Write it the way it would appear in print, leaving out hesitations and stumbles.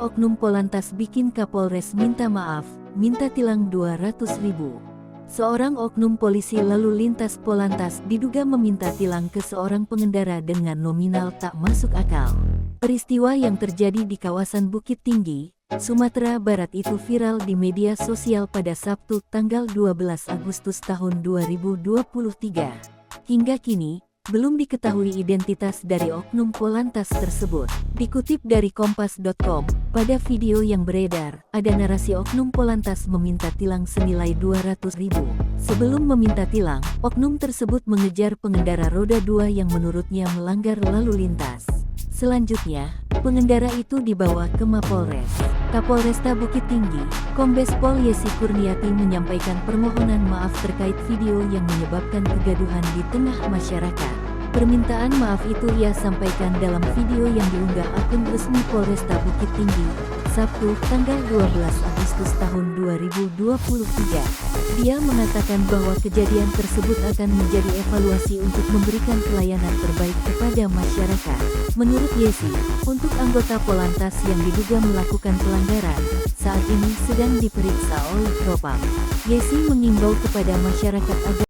oknum Polantas bikin Kapolres minta maaf, minta tilang 200.000. Seorang oknum polisi lalu lintas Polantas diduga meminta tilang ke seorang pengendara dengan nominal tak masuk akal. Peristiwa yang terjadi di kawasan Bukit Tinggi, Sumatera Barat itu viral di media sosial pada Sabtu tanggal 12 Agustus tahun 2023. Hingga kini, belum diketahui identitas dari oknum Polantas tersebut. Dikutip dari Kompas.com, pada video yang beredar, ada narasi oknum Polantas meminta tilang senilai 200.000. Sebelum meminta tilang, oknum tersebut mengejar pengendara roda 2 yang menurutnya melanggar lalu lintas. Selanjutnya, pengendara itu dibawa ke Mapolres. Kapolresta Bukit Tinggi, Kombes Pol Yesi Kurniati menyampaikan permohonan maaf terkait video yang menyebabkan kegaduhan di tengah masyarakat. Permintaan maaf itu ia sampaikan dalam video yang diunggah akun resmi Polresta Bukit Tinggi, Sabtu, tanggal 12 Agustus tahun 2023. Dia mengatakan bahwa kejadian tersebut akan menjadi evaluasi untuk memberikan pelayanan terbaik kepada masyarakat. Menurut Yesi, untuk anggota Polantas yang diduga melakukan pelanggaran, saat ini sedang diperiksa oleh Propam. Yesi mengimbau kepada masyarakat agar